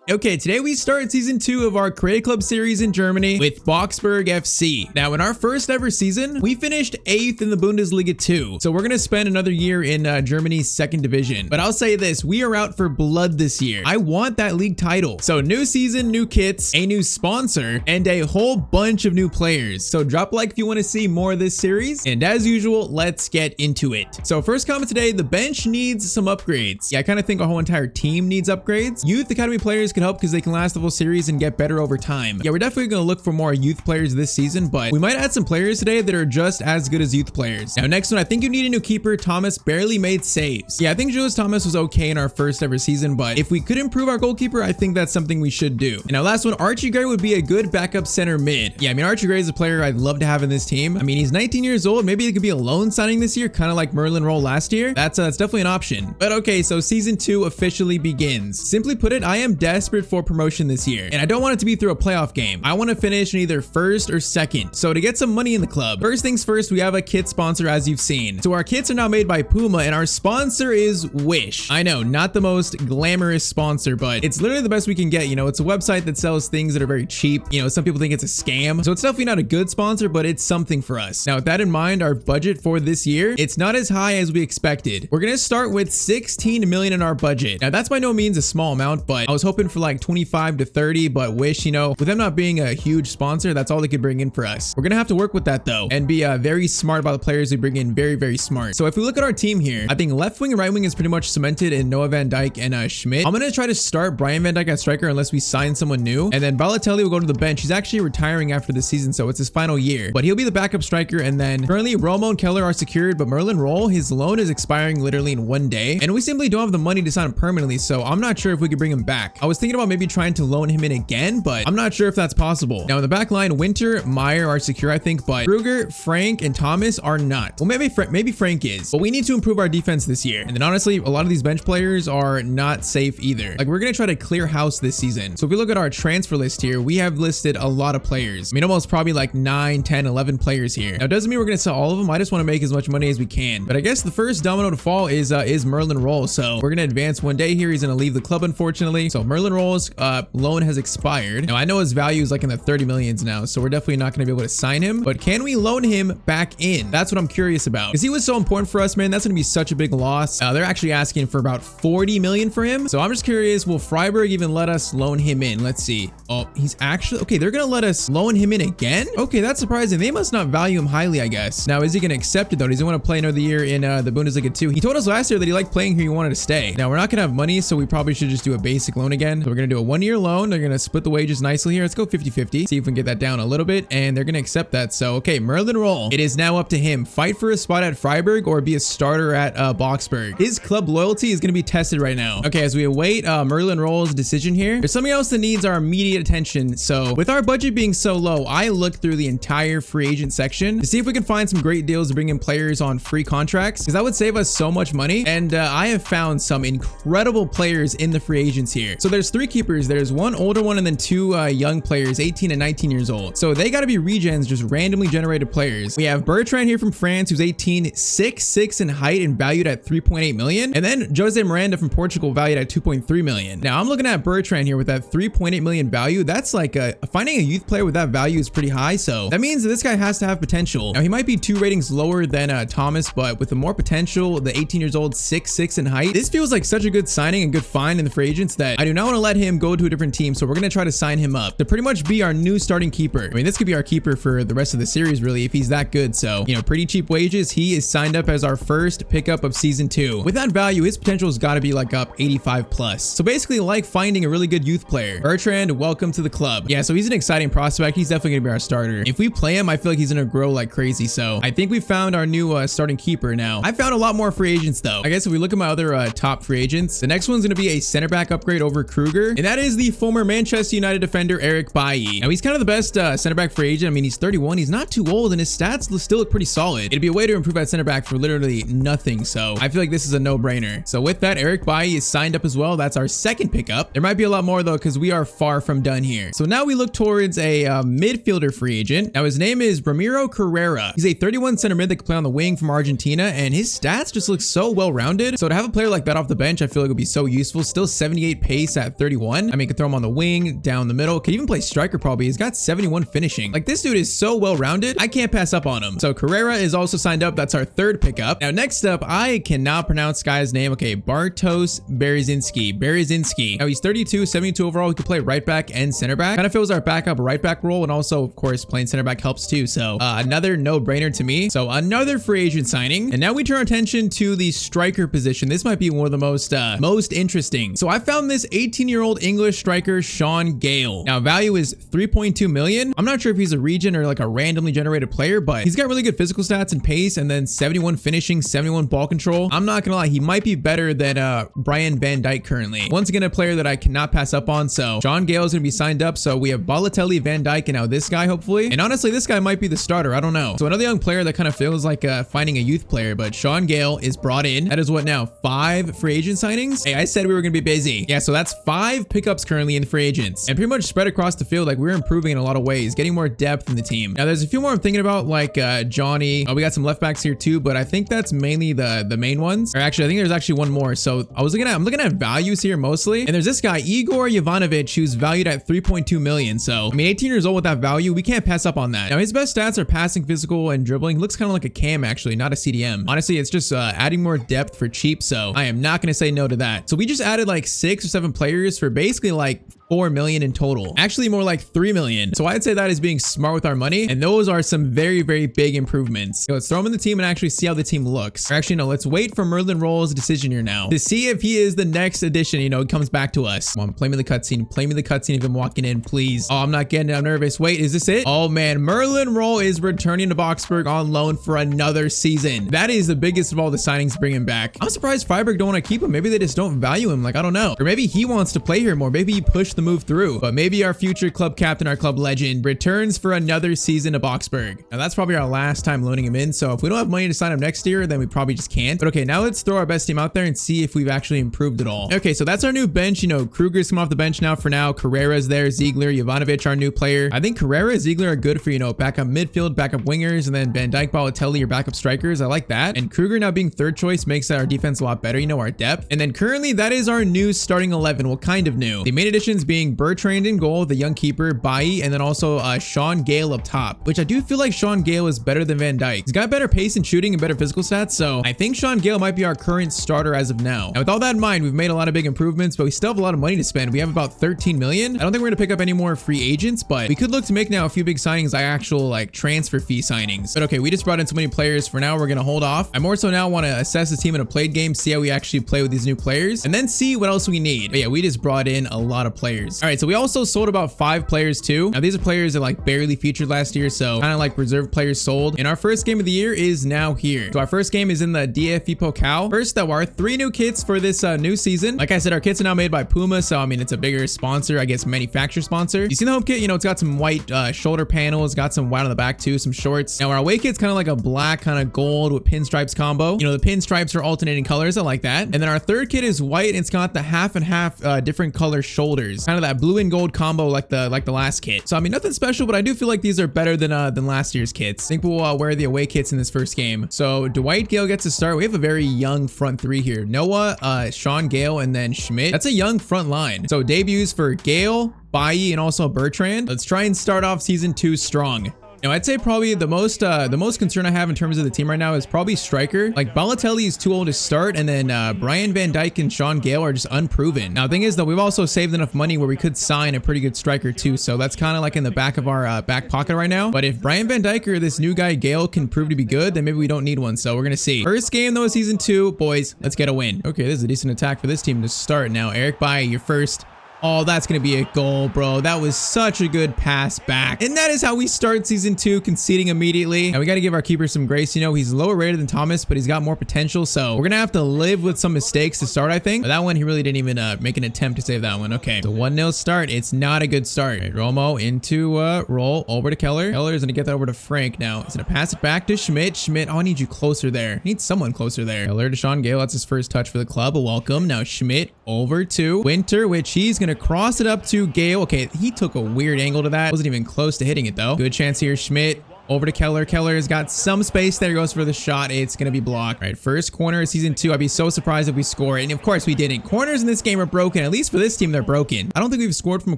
Okay, today we start season 2 of our Create Club series in Germany with Boxberg FC. Now, in our first ever season, we finished 8th in the Bundesliga 2. So we're going to spend another year in Germany's 2nd division. But I'll say this, we are out for blood this year. I want that league title. So new season, new kits, a new sponsor, and a whole bunch of new players. So drop a like if you want to see more of this series. And as usual, let's get into it. So first comment today, the bench needs some upgrades. Yeah, I kind of think our whole entire team needs upgrades. Youth Academy players can help because they can last the full series and get better over time. Yeah, we're definitely going to look for more youth players this season, but we might add some players today that are just as good as youth players. Now, next one, I think you need a new keeper. Thomas barely made saves. Yeah, I think Julius Thomas was okay in our first ever season, but if we could improve our goalkeeper, I think that's something we should do. And now last one, Archie Gray would be a good backup center mid. Yeah, I mean, Archie Gray is a player I'd love to have in this team. I mean, he's 19 years old. Maybe it could be a loan signing this year, kind of like Merlin Roll last year. That's definitely an option. But okay, so season 2 officially begins. Simply put it, I am desperate for promotion this year, and I don't want it to be through a playoff game. I want to finish in either 1st or 2nd. So to get some money in the club, first things first, we have a kit sponsor, as you've seen. So our kits are now made by Puma, and our sponsor is Wish. I know, not the most glamorous sponsor, but it's literally the best we can get. You know, it's a website that sells things that are very cheap. You know, some people think it's a scam, so it's definitely not a good sponsor, but it's something for us. Now, with that in mind, our budget for this year, it's not as high as we expected. We're gonna start with 16 million in our budget. Now, that's by no means a small amount, but I was hoping for like 25 to 30, but Wish, you know, with them not being a huge sponsor, that's all they could bring in for us. We're gonna have to work with that though, and be very smart about the players we bring in. Very, very smart. So if we look at our team here, I think left wing and right wing is pretty much cemented in Noah Van Dijk and Schmidt. I'm gonna try to start Brian Van Dijk at striker unless we sign someone new, and then Balotelli will go to the bench. He's actually retiring after the season, so it's his final year, but he'll be the backup striker. And then currently Romo and Keller are secured, but Merlin Roll, his loan is expiring literally in 1 day, and we simply don't have the money to sign him permanently, so I'm not sure if we could bring him back. I was thinking about maybe trying to loan him in again, but I'm not sure if that's possible. Now in the back line, Winter, Meyer are secure, I think, but Kruger, Frank, and Thomas are not. Well, maybe Frank is, but we need to improve our defense this year. And then honestly, a lot of these bench players are not safe either. Like, we're gonna try to clear house this season. So if we look at our transfer list here, we have listed a lot of players. I mean, almost probably like 9, 10, 11 players here. Now, it doesn't mean we're gonna sell all of them. I just want to make as much money as we can. But I guess the first domino to fall is Merlin Roll. So we're gonna advance 1 day here. He's gonna leave the club, unfortunately. So Merlin Roll's loan has expired. Now I know his value is like in the 30 millions now, so we're definitely not gonna be able to sign him. But can we loan him back in? That's what I'm curious about, because he was so important for us, man. That's gonna be such a big loss. They're actually asking for about 40 million for him. So I'm just curious, will Freiburg even let us loan him in? Let's see. Oh, he's actually okay. They're gonna let us loan him in again. Okay, that's surprising. They must not value him highly, I guess. Now, is he gonna accept it though? Does he want to play another year in the Bundesliga 2? He told us last year that he liked playing here. He wanted to stay. Now, we're not gonna have money, so we probably should just do a basic loan again. So we're gonna do a 1-year loan. They're gonna split the wages nicely here. Let's go 50-50. See if we can get that down a little bit, and they're gonna accept that. So okay, Merlin Roll. It is now up to him. Fight for a spot at Freiburg or be a starter at Boxberg. His club loyalty is gonna be tested right now. Okay, as we await Merlin Roll's decision here, there's something else that needs our immediate attention. So with our budget being so low, I looked through the entire free agent section to see if we can find some great deals to bring in players on free contracts, because that would save us so much money. And I have found some incredible players in the free agents here. So there's 3 keepers. There's 1 older one and then 2 young players, 18 and 19 years old. So they got to be regens, just randomly generated players. We have Bertrand here from France, who's 18, 6'6" in height and valued at 3.8 million. And then Jose Miranda from Portugal, valued at 2.3 million. Now I'm looking at Bertrand here with that 3.8 million value. That's like finding a youth player with that value is pretty high. So that means that this guy has to have potential. Now he might be 2 ratings lower than Thomas, but with the more potential, the 18 years old, 6'6" in height, this feels like such a good signing and good find in the free agents that I do not want to let him go to a different team. So we're going to try to sign him up to pretty much be our new starting keeper. I mean, this could be our keeper for the rest of the series, really, if he's that good. So, you know, pretty cheap wages. He is signed up as our first pickup of season 2. With that value, his potential has got to be like up 85 plus. So basically, like finding a really good youth player. Bertrand, welcome to the club. Yeah, so he's an exciting prospect. He's definitely going to be our starter. If we play him, I feel like he's going to grow like crazy. So I think we found our new starting keeper now. I found a lot more free agents though. I guess if we look at my other top free agents, the next one's going to be a center back upgrade over Kruger, and that is the former Manchester United defender Eric Bailly. Now he's kind of the best center back free agent. I mean, he's 31. He's not too old, and his stats still look pretty solid. It'd be a way to improve that center back for literally nothing. So I feel like this is a no-brainer. So with that, Eric Bailly is signed up as well. That's our second pickup. There might be a lot more though, because we are far from done here. So now we look towards a midfielder free agent. Now his name is Ramiro Carrera. He's a 31 center mid that can play on the wing from Argentina, and his stats just look so well-rounded. So to have a player like that off the bench, I feel like would be so useful. Still 78 pace at 31. I mean, could throw him on the wing, down the middle. Could even play striker probably. He's got 71 finishing. Like, this dude is so well-rounded. I can't pass up on him. So Carrera is also signed up. That's our third pickup. Now, next up, I cannot pronounce this guy's name. Okay, Bartosz Berezynski. Now, he's 32, 72 overall. He could play right back and center back. Kind of fills our backup right back role, and also, of course, playing center back helps too. So another no-brainer to me. So another free agent signing. And now we turn our attention to the striker position. This might be one of the most interesting. So I found this 18-year-old English striker, Sean Gale. Now, value is 3.2 million. I'm not sure if he's a region or like a randomly generated player, but he's got really good physical stats and pace, and then 71 finishing, 71 ball control. I'm not gonna lie, he might be better than Brian Van Dijk currently. Once again, a player that I cannot pass up on. So Sean Gale is gonna be signed up. So we have Balotelli, Van Dijk, and now this guy, hopefully. And honestly, this guy might be the starter. I don't know. So another young player that kind of feels like finding a youth player, but Sean Gale is brought in. That is what now? 5 free agent signings? Hey, I said we were gonna be busy. Yeah, so that's 5 pickups currently in free agents, and pretty much spread across the field. Like, we're improving in a lot of ways, getting more depth in the team. Now, there's a few more I'm thinking about, like Johnny. We got some left backs here too, but I think that's mainly the main ones. Or actually, I think there's actually one more. So I'm looking at values here mostly, and there's this guy Igor Jovanovic, who's valued at 3.2 million. So I mean, 18 years old with that value, we can't pass up on that. Now, his best stats are passing, physical, and dribbling. He looks kind of like a cam actually, not a CDM. Honestly, it's just adding more depth for cheap. So I am not going to say no to that. So we just added like 6 or 7 players for basically like 4 million in total. Actually, more like 3 million. So I'd say that is being smart with our money, and those are some very, very big improvements. So let's throw him in the team and actually see how the team looks. Or actually, no, let's wait for Merlin Roll's decision here now to see if he is the next addition. You know, he comes back to us. Come on, play me the cutscene. Play me the cutscene of him walking in, please. Oh, I'm not getting it. I'm nervous. Wait, is this it? Oh man, Merlin Roll is returning to Boxberg on loan for another season. That is the biggest of all the signings bringing back. I'm surprised Freiburg don't want to keep him. Maybe they just don't value him. Like, I don't know. Or maybe he wants to play here more. Maybe he pushed the move through. But maybe our future club captain, our club legend, returns for another season to Boxberg. Now, that's probably our last time loaning him in. So if we don't have money to sign him next year, then we probably just can't. But okay, now let's throw our best team out there and see if we've actually improved at all. Okay, so that's our new bench. You know, Kruger's come off the bench now for now. Carrera's there. Ziegler, Jovanovic, our new player. I think Carrera and Ziegler are good for, you know, backup midfield, backup wingers, and then Van Dijk, Balotelli, your backup strikers. I like that. And Kruger now being third choice makes our defense a lot better, you know, our depth. And then currently that is our new starting 11. Well, kind of new. The main additions being Bertrand in goal, the young keeper, Bailly, and then also Sean Gale up top, which I do feel like Sean Gale is better than Van Dijk. He's got better pace and shooting and better physical stats, so I think Sean Gale might be our current starter as of now. Now, with all that in mind, we've made a lot of big improvements, but we still have a lot of money to spend. We have about 13 million. I don't think we're gonna pick up any more free agents, but we could look to make now a few big signings, like actual like transfer fee signings. But okay, we just brought in so many players. For now, we're gonna hold off. I more so now want to assess the team in a played game, see how we actually play with these new players, and then see what else we need. But yeah, we just brought in a lot of players. All right, so we also sold about 5 players too. Now, these are players that like barely featured last year, so kind of like reserve players sold. And our first game of the year is now here. So our first game is in the DFB Pokal. First, there are 3 new kits for this new season. Like I said, our kits are now made by Puma, so I mean, it's a bigger sponsor, I guess, manufacturer sponsor. You see the home kit? You know, it's got some white shoulder panels, got some white on the back too, some shorts. Now, our away kit's kind of like a black kind of gold with pinstripes combo. You know, the pinstripes are alternating colors. I like that. And then our third kit is white, and it's got the half and half different color shoulders, kind of that blue and gold combo like the last kit. So I mean, nothing special, but I do feel like these are better than last year's kits. I think we'll wear the away kits in this first game. So Dwight Gale gets to start. We have a very young front 3 here. Noah, Sean Gale, and then Schmidt. That's a young front line. So debuts for Gale, Bailly, and also Bertrand. Let's try and start off season 2 strong. Now, I'd say probably the most concern I have in terms of the team right now is probably striker. Like, Balotelli is too old to start, and then Brian Van Dijk and Sean Gale are just unproven. Now, the thing is, though, we've also saved enough money where we could sign a pretty good striker too, so that's kind of like in the back of our back pocket right now. But if Brian Van Dijk or this new guy Gale can prove to be good, then maybe we don't need one, so we're gonna see. First game, though, season 2. Boys, let's get a win. Okay, this is a decent attack for this team to start. Now, Eric Bailly, your first. Oh, that's going to be a goal, bro. That was such a good pass back. And that is how we start season 2, conceding immediately. And we got to give our keeper some grace. You know, he's lower rated than Thomas, but he's got more potential. So we're going to have to live with some mistakes to start, I think. But that one, he really didn't even make an attempt to save that one. Okay, so 1-0 start. It's not a good start. Right, Romo into roll over to Keller. Keller is going to get that over to Frank now. He's going to pass it back to Schmidt. Schmidt, oh, I need you closer there. I need someone closer there. Keller to Sean Gale. That's his first touch for the club. A welcome. Now Schmidt over to Winter, which he's going to cross it up to Gale. Okay, he took a weird angle to that. Wasn't even close to hitting it though. Good chance here, Schmidt. Over to Keller. Keller's got some space there. Goes for the shot. It's going to be blocked. All right, first corner of season 2. I'd be so surprised if we score it. And of course we didn't. Corners in this game are broken. At least for this team, they're broken. I don't think we've scored from a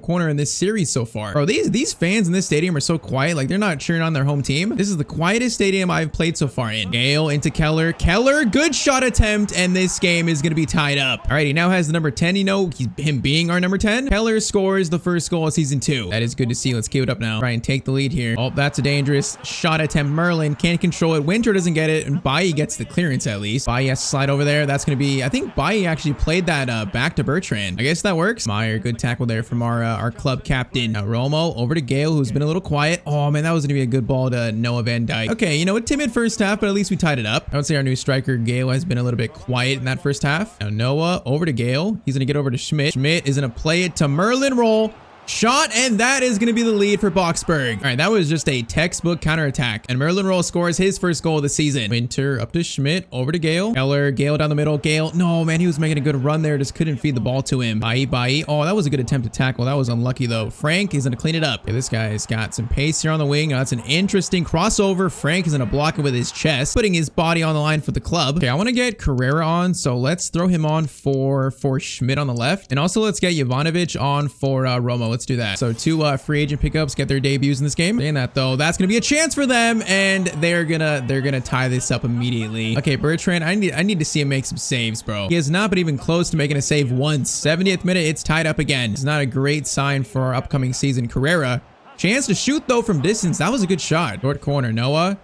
corner in this series so far. Bro, these fans in this stadium are so quiet. Like, they're not cheering on their home team. This is the quietest stadium I've played so far in. Gale into Keller. Keller, good shot attempt. And this game is going to be tied up. All right, he now has the number 10. You know, him being our number 10. Keller scores the first goal of season 2. That is good to see. Let's keep it up now. Try and take the lead here. Oh, that's a dangerous shot attempt. Merlin can't control it. Winter doesn't get it, and Bailly gets the clearance at least. Bailly has to slide over there. That's going to be, I think Bailly actually played that back to Bertrand. I guess that works. Meyer, good tackle there from our club captain. Now Romo over to Gale, who's been a little quiet. Oh man, that was going to be a good ball to Noah Van Dijk. Okay, you know, a timid first half, but at least we tied it up. I would say our new striker, Gale, has been a little bit quiet in that first half. Now Noah over to Gale. He's going to get over to Schmidt. Schmidt is going to play it to Merlin roll. Shot, and that is going to be the lead for Boxberg. All right, that was just a textbook counterattack. And Merlin Roll scores his first goal of the season. Winter up to Schmidt, over to Gale. Keller, Gale down the middle. Gale, no, man, he was making a good run there. Just couldn't feed the ball to him. Bailly. Oh, that was a good attempt to tackle. That was unlucky, though. Frank is going to clean it up. Okay, this guy's got some pace here on the wing. That's an interesting crossover. Frank is going to block it with his chest, putting his body on the line for the club. Okay, I want to get Carrera on, so let's throw him on for Schmidt on the left. And also, let's get Jovanovic on for Romo. Let's do that. So 2 free agent pickups get their debuts in this game. Saying that though, that's gonna be a chance for them, and they're gonna tie this up immediately. Okay, Bertrand, I need to see him make some saves, bro. He has not been even close to making a save once. 70th minute, it's tied up again. It's not a great sign for our upcoming season. Carrera, chance to shoot though from distance. That was a good shot. Short corner, Noah.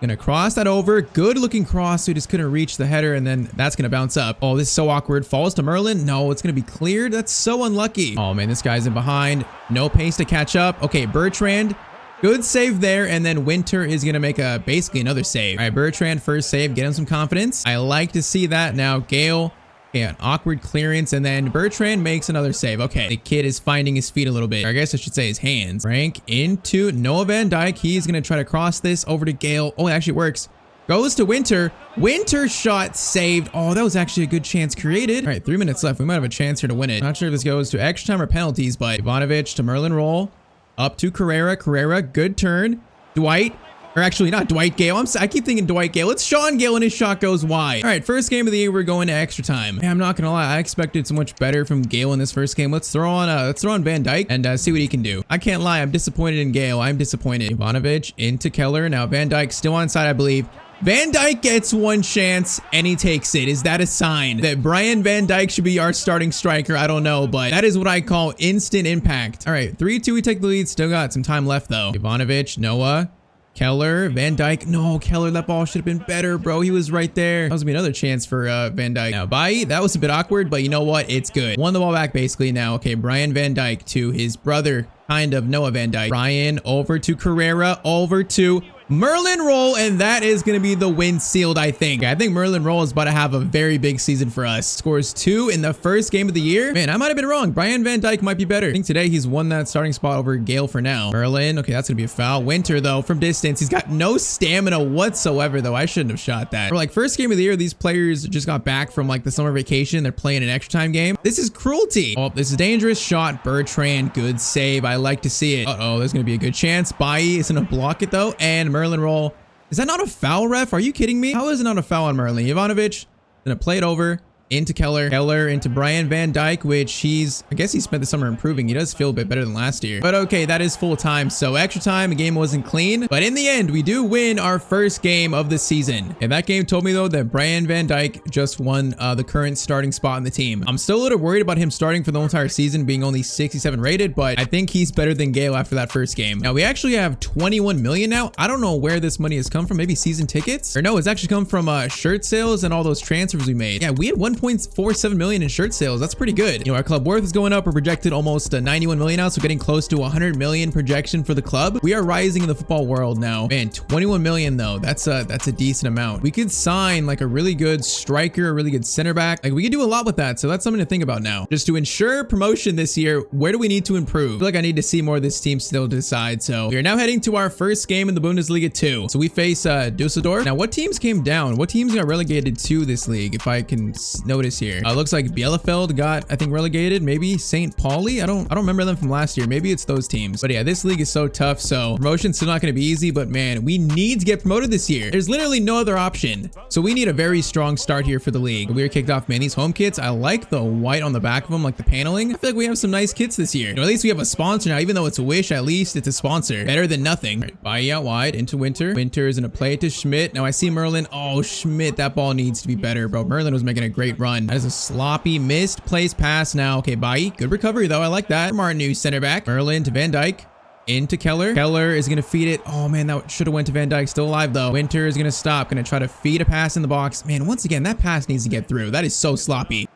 Gonna cross that over. Good looking cross. So he just couldn't reach the header, and then that's gonna bounce up. Oh, this is so awkward. Falls to Merlin. No, it's gonna be cleared. That's so unlucky. Oh man, this guy's in behind. No pace to catch up. Okay, Bertrand. Good save there, and then Winter is gonna make basically another save. All right, Bertrand, first save. Get him some confidence. I like to see that. Now, Gale. Okay, an awkward clearance, and then Bertrand makes another save. Okay, the kid is finding his feet a little bit. Or I guess I should say his hands. Frank into Noah Van Dijk. He's going to try to cross this over to Gale. Oh, it actually works. Goes to Winter. Winter shot saved. Oh, that was actually a good chance created. All right, 3 minutes left. We might have a chance here to win it. Not sure if this goes to extra time or penalties, but Jovanovic to Merlin roll. Up to Carrera. Carrera, good turn. Dwight. Or actually, not Dwight Gale. I keep thinking Dwight Gale. It's Sean Gale, and his shot goes wide. All right, first game of the year, we're going to extra time. Man, I'm not gonna lie, I expected so much better from Gale in this first game. Let's throw on Van Dijk and see what he can do. I can't lie, I'm disappointed in Gale. I'm disappointed. Jovanovic into Keller. Now Van Dijk still onside, I believe. Van Dijk gets one chance and he takes it. Is that a sign that Brian Van Dijk should be our starting striker? I don't know, but that is what I call instant impact. All right, 3-2, we take the lead. Still got some time left though. Jovanovic, Noah. Keller, Van Dijk. No, Keller, that ball should have been better, bro. He was right there. That was gonna be another chance for Van Dijk. Now, Bailly, that was a bit awkward, but you know what? It's good. Won the ball back basically now. Okay, Brian Van Dijk to his brother, kind of Noah Van Dijk. Brian over to Carrera, over to Merlin Roll, and that is going to be the win sealed, I think. I think Merlin Roll is about to have a very big season for us. Scores 2 in the first game of the year. Man, I might have been wrong. Brian Van Dijk might be better. I think today he's won that starting spot over Gale for now. Merlin, okay, that's going to be a foul. Winter, though, from distance. He's got no stamina whatsoever, though. I shouldn't have shot that. For like first game of the year, these players just got back from like the summer vacation. They're playing an extra time game. This is cruelty. Oh, this is a dangerous shot. Bertrand, good save. I like to see it. Uh-oh, there's going to be a good chance. Bailly is going to block it, though, and Merlin Roll. Is that not a foul, ref? Are you kidding me? How is it not a foul on Merlin? Jovanovic gonna play it over into Keller. Keller into Brian Van Dijk, which I guess he spent the summer improving. He does feel a bit better than last year. But okay, that is full time. So extra time, the game wasn't clean. But in the end, we do win our first game of the season. And that game told me, though, that Brian Van Dijk just won the current starting spot in the team. I'm still a little worried about him starting for the entire season, being only 67 rated, but I think he's better than Gale after that first game. Now, we actually have 21 million now. I don't know where this money has come from. Maybe season tickets? Or no, it's actually come from shirt sales and all those transfers we made. Yeah, we had 1.47 million in shirt sales. That's pretty good. You know, our club worth is going up. We're projected almost 91 million now, so getting close to 100 million projection for the club. We are rising in the football world now. Man, 21 million though. That's a decent amount. We could sign like a really good striker, a really good center back. Like we could do a lot with that. So that's something to think about now. Just to ensure promotion this year, where do we need to improve? I feel like I need to see more of this team still to decide. So we are now heading to our first game in the Bundesliga 2. So we face Dusseldorf. Now, what teams came down? What teams got relegated to this league? If I can notice here? Looks like Bielefeld got, I think, relegated. Maybe St. Pauli. I don't remember them from last year. Maybe it's those teams. But yeah, this league is so tough. So promotion's still not going to be easy. But man, we need to get promoted this year. There's literally no other option. So we need a very strong start here for the league. We are kicked off. Man, these home kits, I like the white on the back of them, like the paneling. I feel like we have some nice kits this year. At least we have a sponsor now. Even though it's a Wish, at least it's a sponsor. Better than nothing. All right, Bailly out wide into Winter. Winter is going to play it to Schmidt. Now I see Merlin. Oh, Schmidt, that ball needs to be better, bro. Merlin was making a great run. That is a sloppy missed place pass now. Okay, Bailly. Good recovery, though. I like that. From our new center back. Merlin to Van Dijk. Into Keller. Keller is going to feed it. Oh, man, that should have went to Van Dijk. Still alive, though. Winter is going to stop. Going to try to feed a pass in the box. Man, once again, that pass needs to get through. That is so sloppy.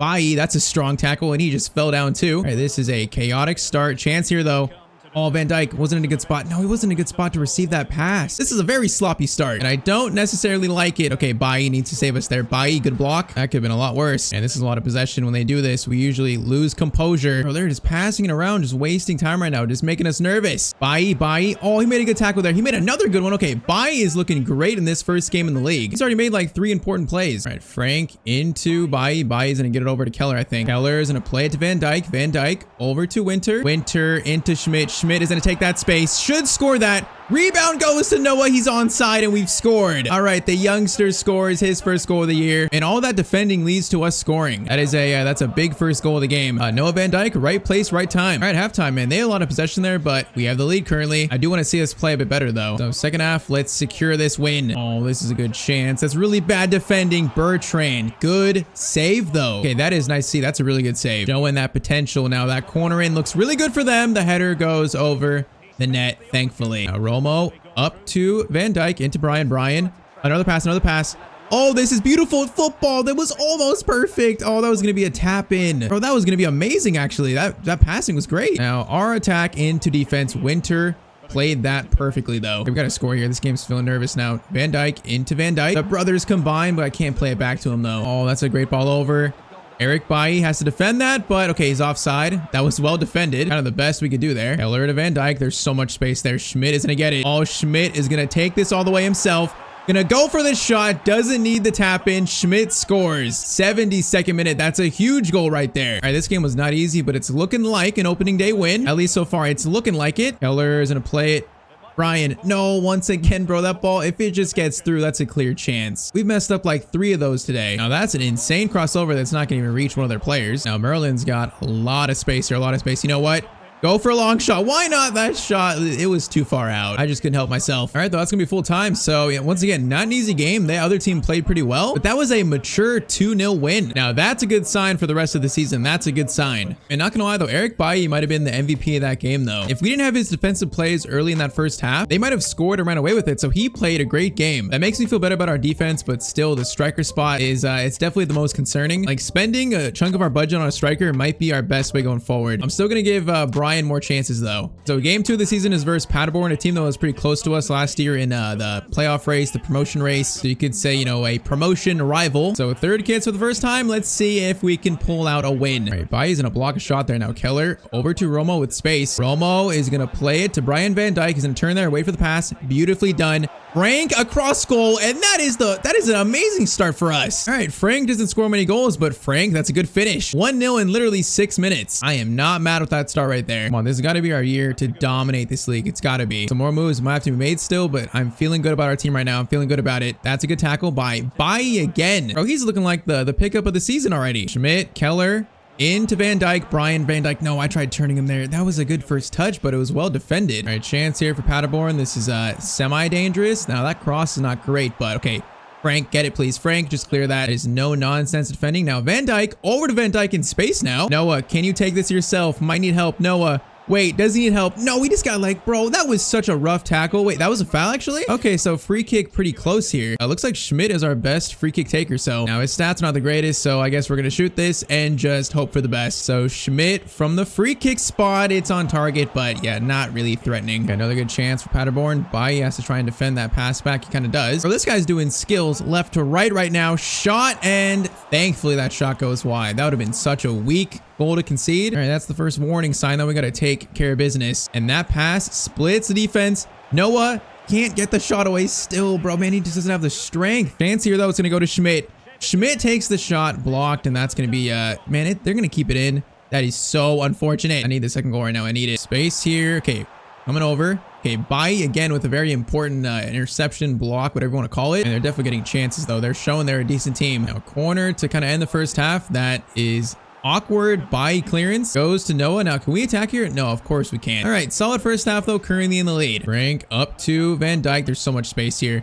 Bailly, that's a strong tackle, and he just fell down, too. All right, this is a chaotic start. Chance here, though. Oh, Van Dijk wasn't in a good spot. No, he wasn't in a good spot to receive that pass. This is a very sloppy start, and I don't necessarily like it. Okay, Bailly needs to save us there. Bailly, good block. That could have been a lot worse. And this is a lot of possession. When they do this, we usually lose composure. Bro, they're just passing it around, just wasting time right now, just making us nervous. Bailly. Oh, he made a good tackle there. He made another good one. Okay, Bailly is looking great in this first game in the league. He's already made like 3 important plays. All right, Frank into Bailly. Bailly's going to get it over to Keller, I think. Keller is going to play it to Van Dijk. Van Dijk over to Winter. Winter into Schmidt. Schmidt is going to take that space. Should score that. Rebound goes to Noah. He's onside and we've scored. All right, the youngster scores his first goal of the year, and all that defending leads to us scoring. That is that's a big first goal of the game. Noah Van Dijk, right place, right time. All right, halftime, man. They had a lot of possession there, but we have the lead currently. I do want to see us play a bit better though. So second half, let's secure this win. Oh, this is a good chance. That's really bad defending. Bertrand, good save though. Okay, that is nice to see. That's a really good save. Showing that potential now. That corner in looks really good for them. The header goes over the net, thankfully. Now Romo up to Van Dijk into Brian. Another pass. Oh, this is beautiful football. That was almost perfect. Oh, that was going to be a tap in. Bro, that was going to be amazing, actually. That passing was great. Now, our attack into defense. Winter played that perfectly, though. We've got to score here. This game's feeling nervous now. Van Dijk into Van Dijk. The brothers combine, but I can't play it back to him, though. Oh, that's a great ball over. Eric Bailly has to defend that, but okay, he's offside. That was well defended. Kind of the best we could do there. Keller to Van Dijk. There's so much space there. Schmidt is going to get it. Oh, Schmidt is going to take this all the way himself. Going to go for this shot. Doesn't need the tap in. Schmidt scores. 72nd minute. That's a huge goal right there. All right, this game was not easy, but it's looking like an opening day win. At least so far, it's looking like it. Keller is going to play it. Brian, no, once again, bro, that ball, if it just gets through, that's a clear chance. We've messed up like 3 of those today. Now, that's an insane crossover that's not going to even reach one of their players. Now, Merlin's got a lot of space here, a lot of space. You know what? Go for a long shot. Why not? That shot, it was too far out. I just couldn't help myself. All right, though, that's going to be full time. So, yeah, once again, not an easy game. The other team played pretty well, but that was a mature 2-0 win. Now, that's a good sign for the rest of the season. That's a good sign. And not going to lie, though, Eric Bailly might have been the MVP of that game, though. If we didn't have his defensive plays early in that first half, they might have scored and ran away with it. So he played a great game. That makes me feel better about our defense, but still, the striker spot is, it's definitely the most concerning. Like, spending a chunk of our budget on a striker might be our best way going forward. I'm still going to give Brian more chances, though. So game 2 of the season is versus Paderborn, a team that was pretty close to us last year in the playoff race, the promotion race. So you could say, you know, a promotion rival. So third kits for the first time. Let's see if we can pull out a win. All right, Bailly's gonna block a shot there now. Keller over to Romo with space. Romo is gonna play it to Brian Van Dijk. He's gonna turn there, wait for the pass. Beautifully done. Frank across goal, and that is an amazing start for us. All right, Frank doesn't score many goals, but Frank, that's a good finish. 1-0 in literally 6 minutes. I am not mad with that start right there. Come on, this has got to be our year to dominate this league. It's got to be. Some more moves might have to be made still, but I'm feeling good about our team right now. I'm feeling good about it. That's a good tackle by Bailly again. Bro, he's looking like the pickup of the season already. Schmidt, Keller, into Van Dijk. Brian Van Dijk. No, I tried turning him there. That was a good first touch, but it was well defended. All right, chance here for Paderborn. This is semi-dangerous. Now, that cross is not great, but okay. Frank, get it, please. Frank, just clear that. There's no nonsense defending. Now, Van Dijk, over to Van Dijk in space now. Noah, can you take this yourself? Might need help. Noah. Wait, does he need help? No, we just got like, bro, that was such a rough tackle. Wait, that was a foul actually? Okay, so free kick pretty close here. Looks like Schmidt is our best free kick taker. So now his stats are not the greatest. So I guess we're going to shoot this and just hope for the best. So Schmidt from the free kick spot, it's on target, but yeah, not really threatening. Okay, another good chance for Paderborn. Bailly has to try and defend that pass back. He kind of does. So this guy's doing skills left to right now. Shot, and thankfully that shot goes wide. That would have been such a weak goal to concede. All right, that's the first warning sign that we got to take care of business. And that pass splits the defense. Noah can't get the shot away still, bro. Man, he just doesn't have the strength. Chance here, though. It's going to go to Schmidt. Schmidt takes the shot, blocked, and that's going to be, man, they're going to keep it in. That is so unfortunate. I need the second goal right now. I need it. Space here. Okay, coming over. Okay, Bai again with a very important interception, block, whatever you want to call it. And they're definitely getting chances, though. They're showing they're a decent team. Now, corner to kind of end the first half. That is awkward. Bai clearance goes to Noah. Now, can we attack here? No, of course we can't. All right, solid first half, though. Currently in the lead. Frank up to Van Dijk. There's so much space here.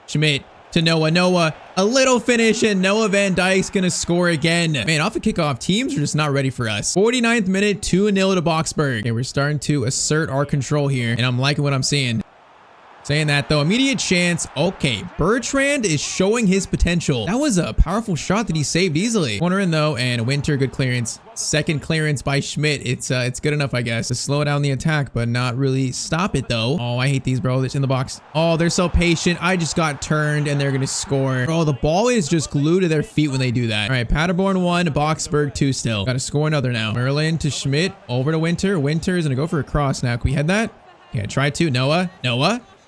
Schmidt to Noah. Noah, a little finish, and Noah Van Dijk's gonna score again. Man, off a kickoff, teams are just not ready for us. 49th minute, 2-0 to Boxberg. Okay, we're starting to assert our control here, and I'm liking what I'm seeing. Saying that though, immediate chance. Okay, Bertrand is showing his potential. That was a powerful shot that he saved easily. Corner in though, and Winter, good clearance. Second clearance by Schmidt. It's good enough, I guess, to slow down the attack, but not really stop it though. Oh, I hate these, bro. It's in the box. Oh, they're so patient. I just got turned and they're gonna score. Bro, the ball is just glued to their feet when they do that. All right, Paderborn 1, Boxberg 2 still. Gotta score another now. Merlin to Schmidt, over to Winter. Winter's gonna go for a cross now. Can we head that? Yeah, try to. Noah.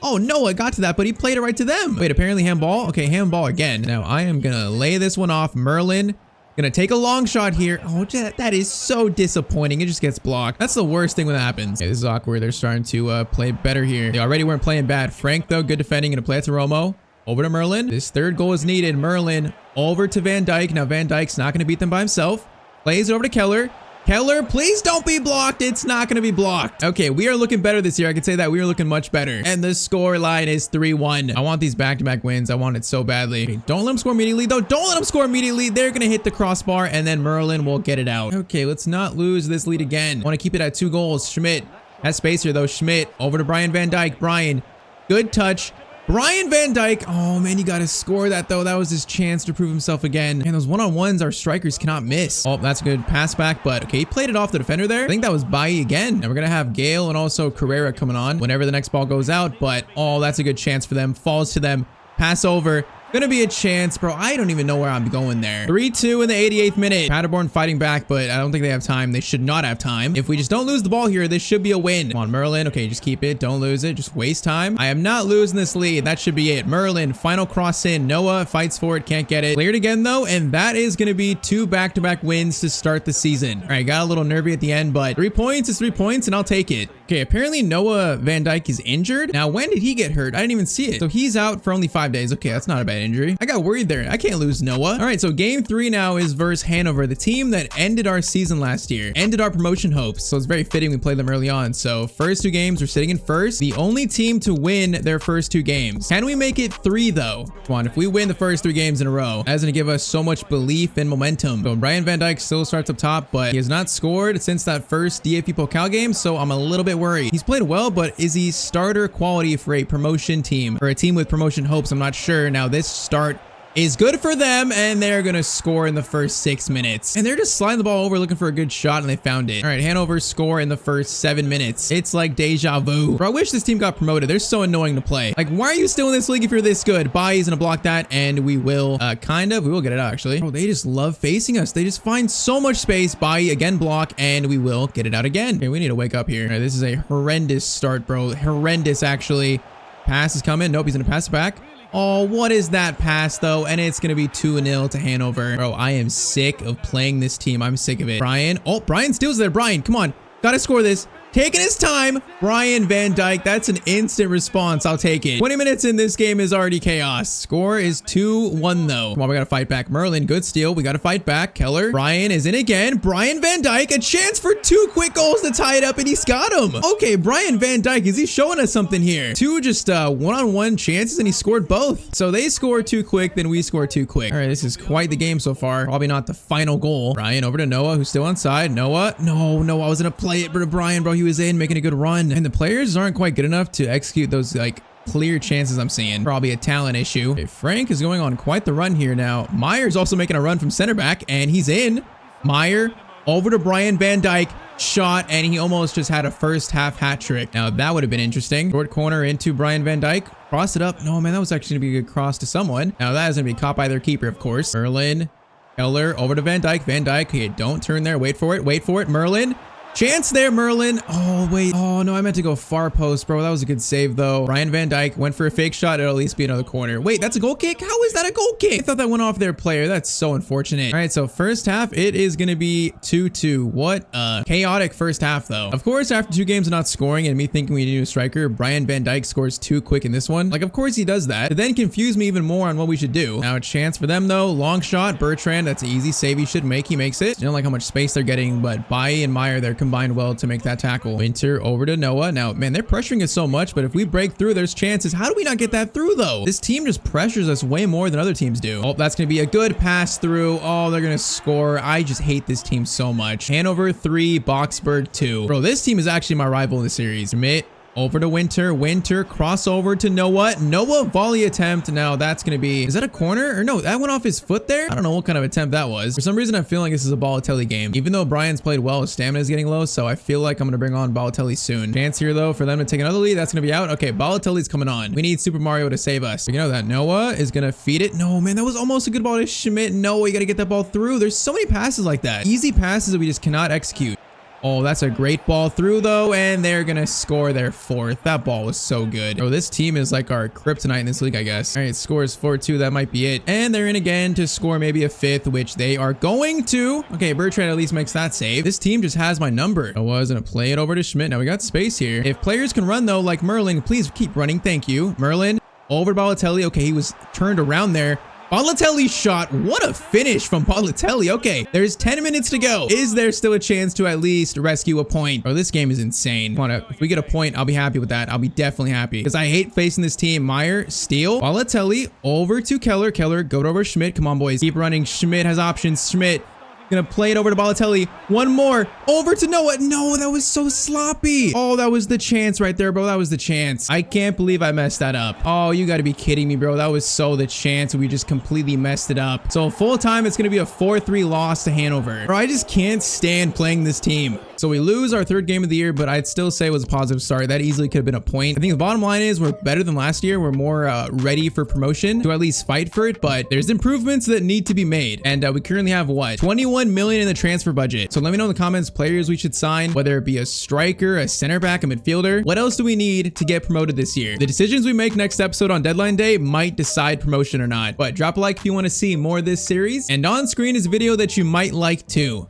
Oh, Noah got to that, but he played it right to them. Wait, apparently handball? Okay, handball again. Now, I am going to lay this one off. Merlin, going to take a long shot here. Oh, that is so disappointing. It just gets blocked. That's the worst thing when that happens. Okay, this is awkward. They're starting to play better here. They already weren't playing bad. Frank, though, good defending. Going to play it to Romo. Over to Merlin. This third goal is needed. Merlin over to Van Dijk. Now, Van Dijk's not going to beat them by himself. Plays it over to Keller. Keller, please don't be blocked. It's not going to be blocked. Okay, we are looking better this year. I can say that we are looking much better. And the score line is 3-1. I want these back-to-back wins. I want it so badly. Okay, don't let them score immediately, though. Don't let them score immediately. They're going to hit the crossbar, and then Merlin will get it out. Okay, let's not lose this lead again. I want to keep it at 2 goals. Schmidt has space here, though. Schmidt over to Brian Van Dijk. Brian, good touch. Brian Van Dijk. Oh, man, you got to score that, though. That was his chance to prove himself again. And those one-on-ones, our strikers cannot miss. Oh, that's a good pass back, but okay, he played it off the defender there. I think that was Bai again. And we're going to have Gale and also Carrera coming on whenever the next ball goes out. But, oh, that's a good chance for them. Falls to them. Pass over. Gonna be a chance, bro. I don't even know where I'm going there. 3-2 in the 88th minute. Paderborn fighting back, but I don't think they have time. They should not have time. If we just don't lose the ball here, this should be a win. Come on, Merlin. Okay, just keep it. Don't lose it. Just waste time. I am not losing this lead. That should be it. Merlin, final cross in. Noah fights for it. Can't get it. Cleared again, though, and that is gonna be 2 back-to-back wins to start the season. All right, got a little nervy at the end, but 3 points is 3 points, and I'll take it. Okay, apparently Noah Van Dijk is injured. Now, when did he get hurt? I didn't even see it. So he's out for only 5 days. Okay, that's not a bad injury. I got worried there. I can't lose Noah. All right, so game 3 now is versus Hanover, the team that ended our season last year, ended our promotion hopes. So it's very fitting we played them early on. So first 2 games, we're sitting in first. The only team to win their first 2 games. Can we make it 3 though? Come on, if we win the first 3 games in a row, that's gonna give us so much belief and momentum. So Brian Van Dijk still starts up top, but he has not scored since that first DAP Pokal game, so I'm a little bit worried. He's played well, but is he starter quality for a promotion team or a team with promotion hopes? I'm not sure. Now this start is good for them, and they're gonna score in the first 6 minutes. And they're just sliding the ball over looking for a good shot, and they found it. All right, Hanover score in the first 7 minutes. It's like deja vu. Bro, I wish this team got promoted. They're so annoying to play. Like, why are you still in this league if you're this good? Bai's gonna block that, and we will, we will get it out, actually. Bro, they just love facing us. They just find so much space. Bai again block, and we will get it out again. Okay, we need to wake up here. All right, this is a horrendous start, bro. Horrendous, actually. Pass is coming. Nope, he's gonna pass it back. Oh, what is that pass, though? And it's going to be 2-0 to Hanover. Bro, I am sick of playing this team. I'm sick of it. Brian. Oh, Brian steals there. Brian, come on. Gotta score this. Taking his time. Brian Van Dijk. That's an instant response. I'll take it. 20 minutes in this game is already chaos. Score is 2-1, though. Come on, we gotta fight back. Merlin, good steal. We gotta fight back. Keller. Brian is in again. Brian Van Dijk. A chance for 2 quick goals to tie it up, and he's got him. Okay, Brian Van Dijk. Is he showing us something here? 2 just one-on-one chances, and he scored both. So they score 2 quick, then we score 2 quick. All right, this is quite the game so far. Probably not the final goal. Brian over to Noah, who's still onside. Noah. No, I was gonna play it, but Brian, bro, he was in making a good run, and the players aren't quite good enough to execute those like clear chances I'm seeing. Probably a talent issue. Okay, Frank is going on quite the run here now. Meyer's also making a run from center back, and he's in. Meyer over to Brian Van Dijk. Shot, and he almost just had a first half hat trick. Now that would have been interesting. Short corner into Brian Van Dijk. Cross it up. No, man, that was actually gonna be a good cross to someone. Now that is gonna be caught by their keeper, of course. Merlin. Keller over to Van Dijk. Van Dijk. Okay, don't turn there. Wait for it. Wait for it. Merlin. Chance there, Merlin. Oh, wait. Oh, no, I meant to go far post, bro. That was a good save, though. Ryan Van Dijk went for a fake shot. It'll at least be another corner. Wait, that's a goal kick? How is that a goal kick? I thought that went off their player. That's so unfortunate. All right, so first half, it is going to be 2-2. What a chaotic first half, though. Of course, after 2 games of not scoring and me thinking we need a striker, Brian Van Dijk scores 2 quick in this one. Like, of course he does that. It then confused me even more on what we should do. Now, a chance for them, though. Long shot. Bertrand, that's an easy save he should make. He makes it. You don't like how much space they're getting, but Bailly and Meyer, they're combined well to make that tackle. Winter over to Noah. Now, man, they're pressuring us so much, but if we break through, there's chances. How do we not get that through, though? This team just pressures us way more than other teams do. Oh, that's going to be a good pass through. Oh, they're going to score. I just hate this team so much. Hanover 3, Boxberg 2. Bro, this team is actually my rival in the series. Schmidt over to Winter. Winter crossover to Noah. Noah volley attempt. Now that's going to be, is that a corner? Or no, that went off his foot there. I don't know what kind of attempt that was. For some reason, I'm feeling this is a Balotelli game. Even though Brian's played well, his stamina is getting low. So I feel like I'm going to bring on Balotelli soon. Chance here though for them to take another lead. That's going to be out. Okay, Balotelli's coming on. We need Super Mario to save us. You know that Noah is going to feed it. No, man, that was almost a good ball to Schmidt. No, you got to get that ball through. There's so many passes like that. Easy passes that we just cannot execute. Oh, that's a great ball through though, and they're gonna score their 4th. That ball was so good. Oh, this team is like our kryptonite in this league, I guess. All right, scores 4-2. That might be it. And they're in again to score maybe a 5th, which they are going to. Okay, Bertrand at least makes that save. This team just has my number. I was gonna play it over to Schmidt. Now we got space here. If players can run though, like Merlin, please keep running. Thank you. Merlin over to Balotelli. Okay, he was turned around there. Balotelli's shot. What a finish from Balotelli. Okay, there's 10 minutes to go. Is there still a chance to at least rescue a point? Oh, this game is insane. If we get a point, I'll be happy with that. I'll be definitely happy because I hate facing this team. Meyer, steal. Balotelli over to Keller. Keller, go over Schmidt. Come on, boys. Keep running. Schmidt has options. Schmidt. Gonna play it over to Balotelli. One more. Over to Noah. No, that was so sloppy. Oh, that was the chance right there, bro. That was the chance. I can't believe I messed that up. Oh, you gotta be kidding me, bro. That was so the chance. We just completely messed it up. So full time, it's gonna be a 4-3 loss to Hanover. Bro, I just can't stand playing this team. So we lose our 3rd game of the year, but I'd still say it was a positive start. That easily could have been a point. I think the bottom line is we're better than last year. We're more ready for promotion to at least fight for it, but there's improvements that need to be made. And we currently have what? 21 million in the transfer budget. So let me know in the comments players we should sign, whether it be a striker, a center back, a midfielder. What else do we need to get promoted this year? The decisions we make next episode on deadline day might decide promotion or not. But drop a like if you want to see more of this series. And on screen is a video that you might like too.